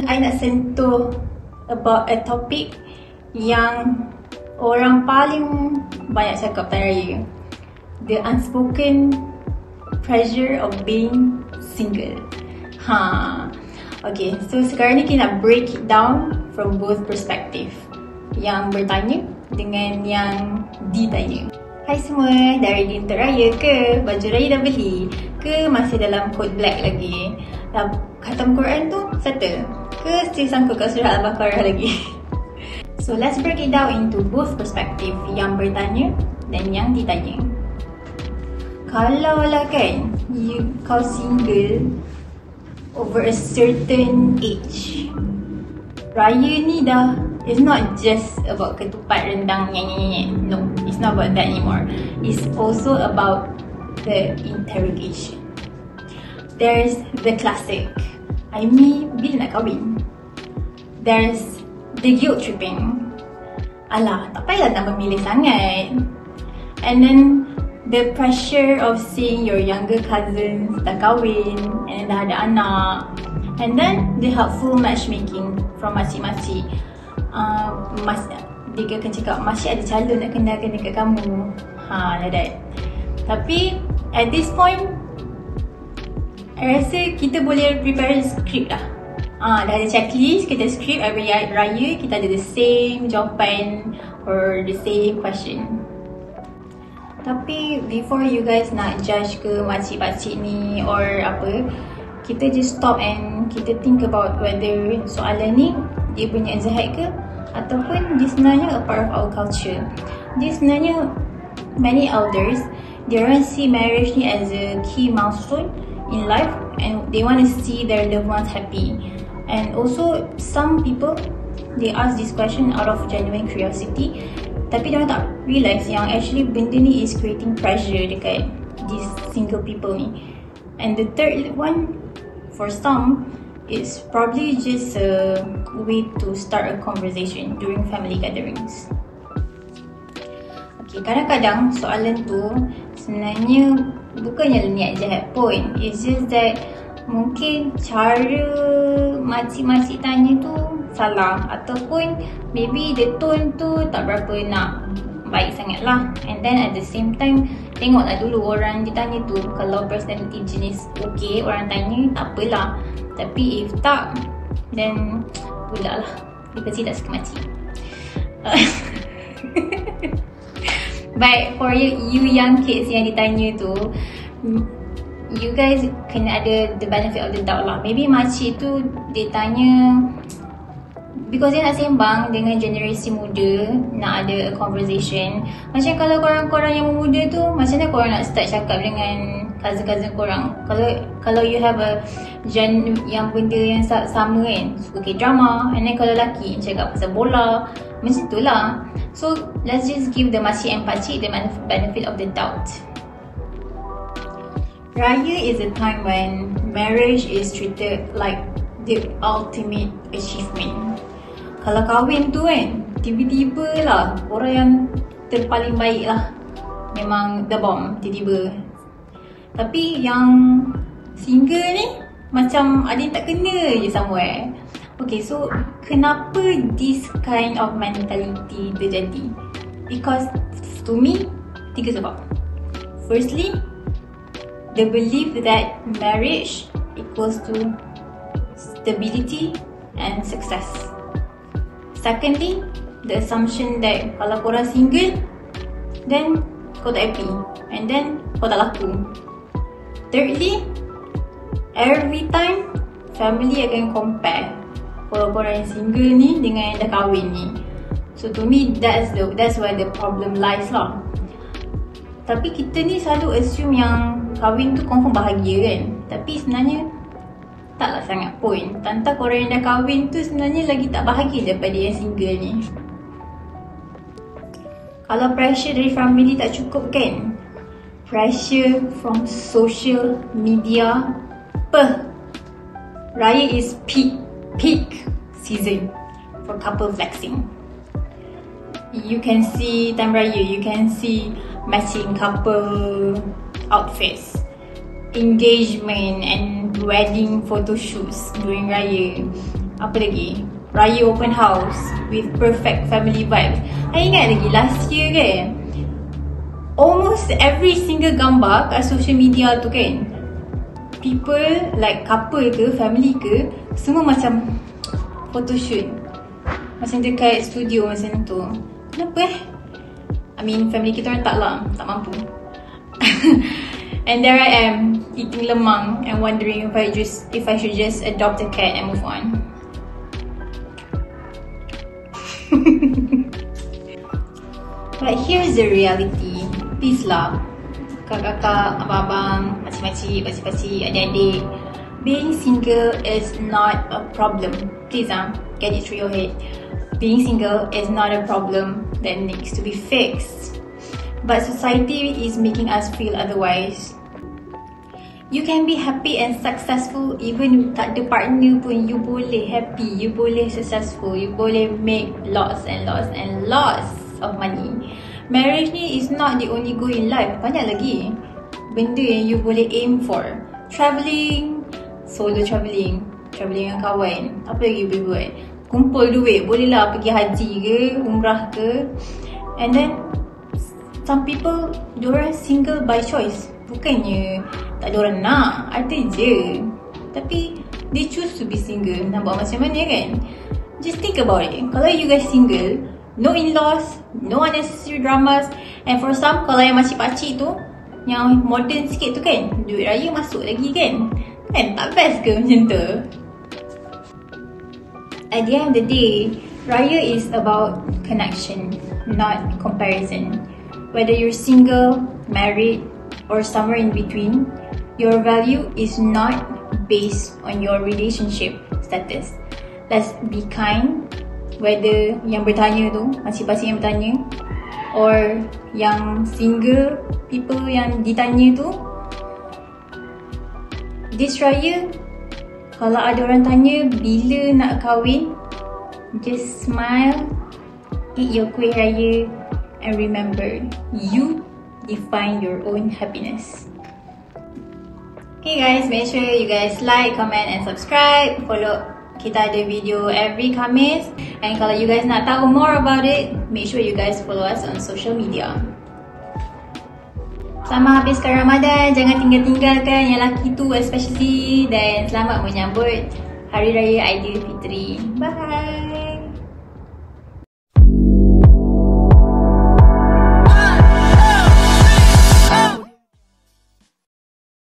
I nak sentuh about a topic yang orang paling banyak cakap time raya. The unspoken pressure of being single. Okay, so sekarang ni kita nak break it down from both perspective. Yang bertanya dengan yang ditanya. Hai semua, dah ready untuk raya ke? Baju raya dah beli? Ke masih dalam code black lagi? Dah khatam Quran tu settle? Ke still sangkut kat surah Al-Baqarah lagi? So let's break it down into both perspective, yang bertanya dan yang ditanya. Kalau lah kan, kau single over a certain age, raya ni dah, it's not just about ketupat rendang nyanyi-nyanyi. No, it's not about that anymore. It's also about the interrogation. There's the classic, Aimi bila nak kahwin. There's the guilt tripping, alah tak payahlah nak memilih sangat. And then the pressure of seeing your younger cousins dah kahwin and dah ada anak. And then the helpful matchmaking from makcik-makcik. Dia akan cakap, masih ada calon nak kenalkan dekat kamu. Like that. Tapi at this point, I rasa kita boleh prepare script dah. Dah ada checklist, kita script every raya, kita ada the same jawapan or the same question. Tapi before you guys nak judge ke makcik-makcik ni or apa, kita just stop and kita think about whether soalan ni dia punya zahat ke ataupun dia sebenarnya a part of our culture. Dia sebenarnya many elders, they orang see marriage ni as a key milestone in life and they want to see their loved ones happy. And also some people, they ask this question out of genuine curiosity, tapi diorang tak realise yang actually benda ni is creating pressure dekat these single people ni. And the third one, for some, is probably just a way to start a conversation during family gatherings. Okay, kadang-kadang soalan tu sebenarnya bukannya niat jahat pun. It's just that mungkin cara makcik-makcik tanya tu salah, ataupun maybe the tone tu tak berapa nak baik sangat lah. And then at the same time, tengoklah dulu orang ditanya tu, kalau personality jenis okay orang tanya, tak apalah. Tapi if tak, then pula lah, dia pasti tak suka makcik. But for you young kids yang ditanya tu, you guys kena ada the benefit of the doubt lah. Maybe makcik tu dia tanya because dia nak sembang dengan generasi muda, nak ada a conversation. Macam kalau korang-korang yang muda tu, macam mana korang nak start cakap dengan cousin-cousin korang? Kalau you have a gen yang benda yang sama kan, suka K-drama, and then kalau lelaki cakap pasal bola, macam tu lah. So let's just give the makcik and pakcik the benefit of the doubt. Raya is a time when marriage is treated like the ultimate achievement. Kalau kahwin tu kan, tiba-tiba lah orang yang terpaling baik lah, memang the bomb tiba-tiba. Tapi yang single ni macam ada yang tak kena je somewhere. Okay, so kenapa this kind of mentality terjadi? Because to me, 3 sebab. Firstly, the belief that marriage equals to stability and success. Secondly, the assumption that kalau korang single, then kau tak happy, and then kau tak laku. Thirdly, every time family akan compare korang-korang yang single ni dengan yang dah kahwin ni. So to me, that's where the problem lies lah. Tapi kita ni selalu assume yang kahwin tu confirm bahagia kan. Tapi sebenarnya taklah sangat pun. Tantang korang yang dah kahwin tu sebenarnya lagi tak bahagia daripada yang single ni. Kalau pressure dari family tak cukup kan, pressure from social media, raya is peak season for couple flexing. You can see time raya, you can see matching couple outfits, engagement and wedding photo shoots during raya. Apa lagi? Raya open house with perfect family vibes. I ingat lagi last year kan, almost every single gambar kat social media tu kan, people like couple ke family ke, semua macam photoshoot macam dekat studio macam tu. Kenapa I mean family kita orang tak mampu. And there I am eating lemang and wondering if I should just adopt a cat and move on. But here's the reality. Please lah, kakak-kakak, abang-abang, makcik-makcik, pakcik-pakcik, adik-adik, being single is not a problem. Please get it through your head. Being single is not a problem that needs to be fixed. But society is making us feel otherwise. You can be happy and successful even tak ada partner pun. You boleh happy, you boleh successful, you boleh make lots and lots and lots of money. Marriage ni is not the only goal in life. Banyak lagi benda yang you boleh aim for. Travelling, solo travelling, travelling dengan kawan. Apa lagi you boleh buat? Kumpul duit, bolehlah pergi haji ke, umrah ke. And then some people, diorang single by choice. Bukannya tak ada orang nak, ada je. Tapi they choose to be single. Nak buat macam mana kan? Just think about it. Kalau you guys single, no in-laws, no unnecessary dramas. And for some, kalau yang makcik-pakcik tu, yang modern sikit tu kan, duit raya masuk lagi kan? Kan tak best ke macam tu? At the end of the day, raya is about connection, not comparison. Whether you're single, married, or somewhere in between, your value is not based on your relationship status. Let's be kind, whether yang bertanya tu, makcik-pakcik yang bertanya, or yang single people yang ditanya tu. This raya, kalau ada orang tanya bila nak kahwin, just smile, eat your kuih raya, and remember, you define your own happiness. Okay guys, make sure you guys like, comment and subscribe. Follow, kita ada video every Khamis. And kalau you guys nak tahu more about it, make sure you guys follow us on social media. Selamat habiskan Ramadan, jangan tinggal-tinggalkan yang lelaki tu especially. Dan selamat menyambut Hari Raya Aidilfitri. Bye!